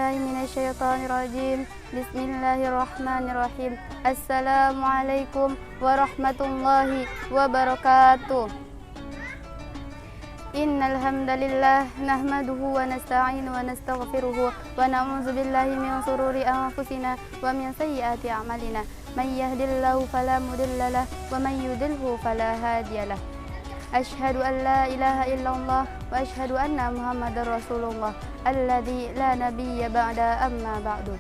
billahi minasyaitonir rajim. Bismillahirrahmanirrahim. Assalamualaikum warahmatullahi wabarakatuh. Innal hamdalillah nahmaduhu wa nasta'inu wa nastaghfiruhu wa na'udzu billahi min shururi anfusina wa min sayyiati a'malina. May yahdihillahu fala mudilla lahu wa may yudlilhu fala hadiyalah. Asyhadu an la ilaha illallah wa asyhadu anna Muhammadar Rasulullah alladzi la nabiyya ba'da amma ba'du.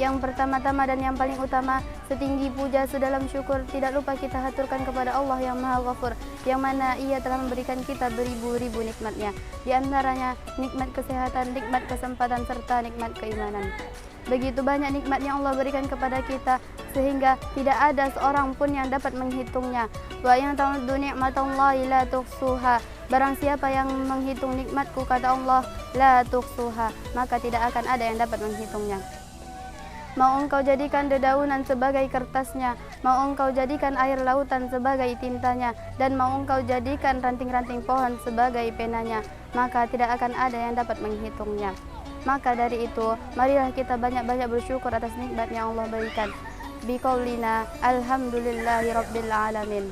Yang pertama-tama dan yang paling utama, setinggi puja sedalam syukur tidak lupa kita haturkan kepada Allah yang Maha Ghafur, yang mana Ia telah memberikan kita beribu-ribu nikmatnya, di antaranya nikmat kesehatan, nikmat kesempatan, serta nikmat keimanan. Begitu banyak nikmat yang Allah berikan kepada kita sehingga tidak ada seorang pun yang dapat menghitungnya. Wa yang ta'uddu ni'matallahi la tuhsuha. Barang siapa yang menghitung nikmatku, kata Allah, la tuhsuha, maka tidak akan ada yang dapat menghitungnya. Mau engkau jadikan dedaunan sebagai kertasnya, mau engkau jadikan air lautan sebagai tintanya, dan mau engkau jadikan ranting-ranting pohon sebagai penanya, maka tidak akan ada yang dapat menghitungnya. Maka dari itu, marilah kita banyak-banyak bersyukur atas nikmat yang Allah berikan. Biqaulina alhamdulillahi rabbil alamin.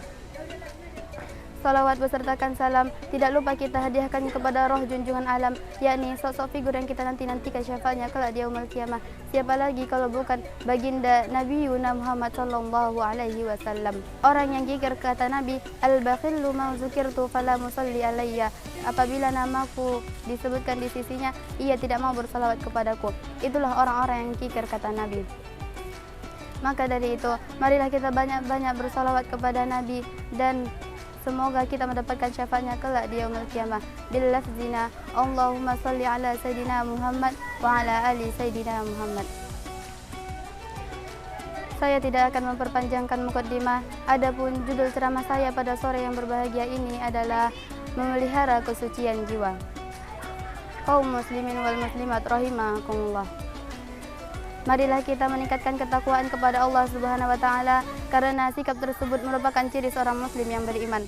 Salawat besertakan salam tidak lupa kita hadiahkan kepada roh junjungan alam, yakni sosok figur yang kita nanti-nantikan syafaatnya kelak di yaumul qiyamah. Siapa lagi kalau bukan baginda Nabi Muhammad sallallahu alaihi wasallam. Orang yang kikir, kata Nabi, al-bakhillu ma zukirtu fala musalli alayya. Apabila namaku disebutkan di sisinya, ia tidak mau bersalawat kepadaku. Itulah orang-orang yang kikir, kata Nabi. Maka dari itu, marilah kita banyak-banyak bersalawat kepada Nabi dan semoga kita mendapatkan syafaatnya kelak di yaumul qiyamah. Bil lafzina Allahumma salli ala sayyidina Muhammad wa ala ali sayyidina Muhammad. Saya tidak akan memperpanjangkan mukaddimah. Adapun judul ceramah saya pada sore yang berbahagia ini adalah memelihara kesucian jiwa. Kaum muslimin wal muslimat rahimakumullah. Marilah kita meningkatkan ketakwaan kepada Allah Subhanahu wa taala, karena sikap tersebut merupakan ciri seorang muslim yang beriman.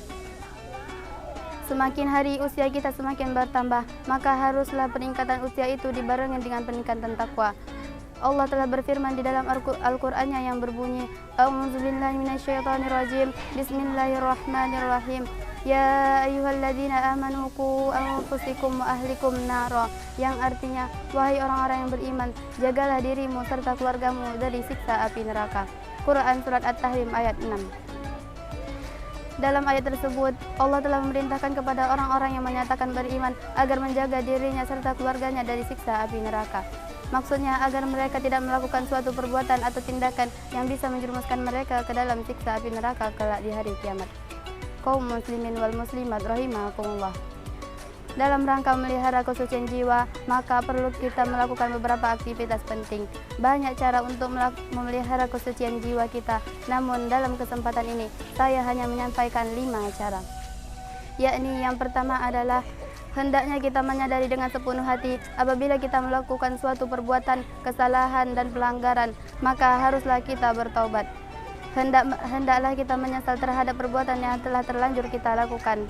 Semakin hari usia kita semakin bertambah, maka haruslah peningkatan usia itu dibarengi dengan peningkatan takwa. Allah telah berfirman di dalam Al-Qur'annya yang berbunyi, A'udzubillahi minasyaitonirrajim. Bismillahirrahmanirrahim. Ya ayyuhalladzina amanu qu anfusakum wa ahlikum nara, yang artinya, wahai orang-orang yang beriman, jagalah dirimu serta keluargamu dari siksa api neraka. Quran surat At-Tahrim ayat 6. Dalam ayat tersebut, Allah telah memerintahkan kepada orang-orang yang menyatakan beriman agar menjaga dirinya serta keluarganya dari siksa api neraka. Maksudnya agar mereka tidak melakukan suatu perbuatan atau tindakan yang bisa menjerumuskan mereka ke dalam siksa api neraka kelak di hari kiamat. Kaum muslimin wal muslimat rahimakumullah. Dalam rangka memelihara kesucian jiwa, maka perlu kita melakukan beberapa aktivitas penting. Banyak cara untuk memelihara kesucian jiwa kita, namun dalam kesempatan ini saya hanya menyampaikan 5 cara. Yakni yang pertama adalah hendaknya kita menyadari dengan sepenuh hati apabila kita melakukan suatu perbuatan, kesalahan dan pelanggaran, maka haruslah kita bertaubat. Hendaklah kita menyesal terhadap perbuatan yang telah terlanjur kita lakukan.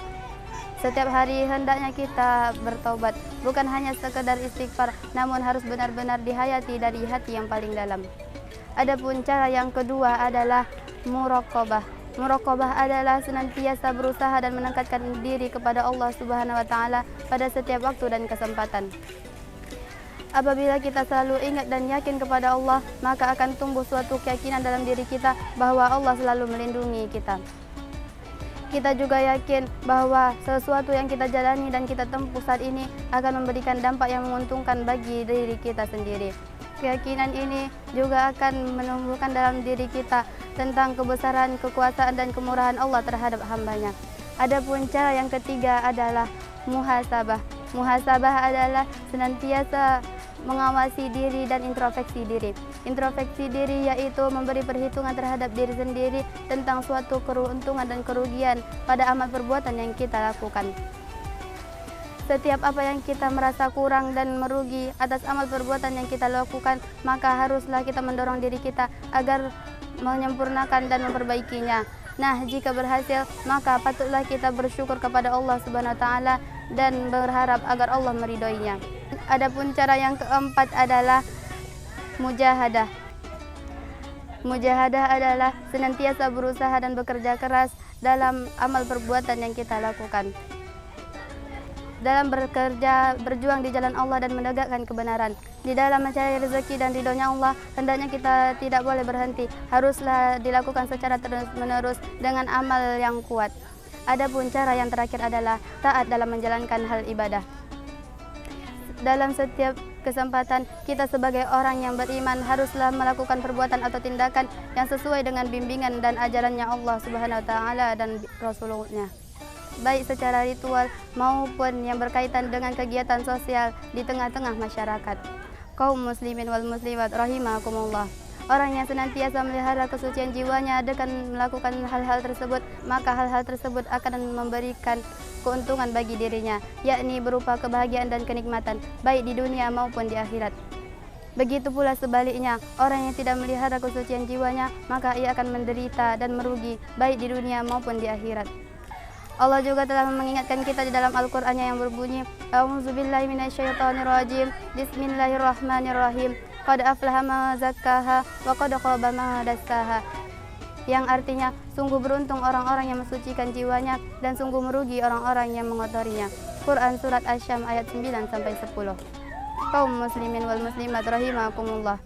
Setiap hari hendaknya kita bertaubat, bukan hanya sekedar istighfar, namun harus benar-benar dihayati dari hati yang paling dalam. Adapun cara yang kedua adalah muraqabah. Muraqabah adalah senantiasa berusaha dan mendekatkan diri kepada Allah Subhanahu wa taala pada setiap waktu dan kesempatan. Apabila kita selalu ingat dan yakin kepada Allah, maka akan tumbuh suatu keyakinan dalam diri kita bahwa Allah selalu melindungi kita. Kita juga yakin bahwa sesuatu yang kita jalani dan kita tempuh saat ini akan memberikan dampak yang menguntungkan bagi diri kita sendiri. Keyakinan ini juga akan menumbuhkan dalam diri kita tentang kebesaran, kekuasaan dan kemurahan Allah terhadap hambanya. Adapun cara yang ketiga adalah muhasabah. Muhasabah adalah senantiasa mengawasi diri dan introspeksi diri. Introspeksi diri yaitu memberi perhitungan terhadap diri sendiri tentang suatu keuntungan dan kerugian pada amal perbuatan yang kita lakukan. Setiap apa yang kita merasa kurang dan merugi atas amal perbuatan yang kita lakukan, maka haruslah kita mendorong diri kita agar menyempurnakan dan memperbaikinya. Nah, jika berhasil, maka patutlah kita bersyukur kepada Allah Subhanahu wa taala dan berharap agar Allah meridhoinya. Adapun cara yang keempat adalah mujahadah. Mujahadah adalah senantiasa berusaha dan bekerja keras dalam amal perbuatan yang kita lakukan. Dalam bekerja, berjuang di jalan Allah dan menegakkan kebenaran. Di dalam mencari rezeki dan ridhonya Allah, hendaknya kita tidak boleh berhenti. Haruslah dilakukan secara terus-menerus dengan amal yang kuat. Adapun cara yang terakhir adalah taat dalam menjalankan hal ibadah. Dalam setiap kesempatan, kita sebagai orang yang beriman haruslah melakukan perbuatan atau tindakan yang sesuai dengan bimbingan dan ajarannya Allah Subhanahu wa taala dan Rasulnya, baik secara ritual maupun yang berkaitan dengan kegiatan sosial di tengah-tengah masyarakat. Kaum muslimin wal muslimat rahimakumullah. Orang yang senantiasa melihara kesucian jiwanya dengan melakukan hal-hal tersebut, maka hal-hal tersebut akan memberikan keuntungan bagi dirinya, yakni berupa kebahagiaan dan kenikmatan, baik di dunia maupun di akhirat. Begitu pula sebaliknya, orang yang tidak melihara kesucian jiwanya, maka ia akan menderita dan merugi, baik di dunia maupun di akhirat. Allah juga telah mengingatkan kita di dalam Al-Qur'annya yang berbunyi, A'udzubillahi minasyaitonirrajim, Bismillahirrahmanirrahim. Qad aflaha man zakkaha wa qad khaba man dassaha. Yang artinya, sungguh beruntung orang-orang yang mensucikan jiwanya dan sungguh merugi orang-orang yang mengotorinya. Quran Surat Asy-Syams ayat 9-10. Kaum muslimin wal muslimat rahimakumullah.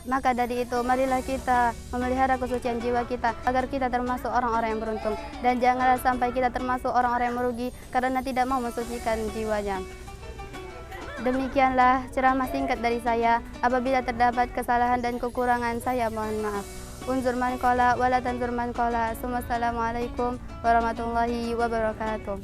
Maka dari itu, marilah kita memelihara kesucian jiwa kita agar kita termasuk orang-orang yang beruntung. Dan janganlah sampai kita termasuk orang-orang yang merugi karena tidak mau mensucikan jiwanya. Demikianlah ceramah singkat dari saya. Apabila terdapat kesalahan dan kekurangan, saya mohon maaf. Unzur man qala wa la tanzur man qala. Assalamualaikum warahmatullahi wabarakatuh.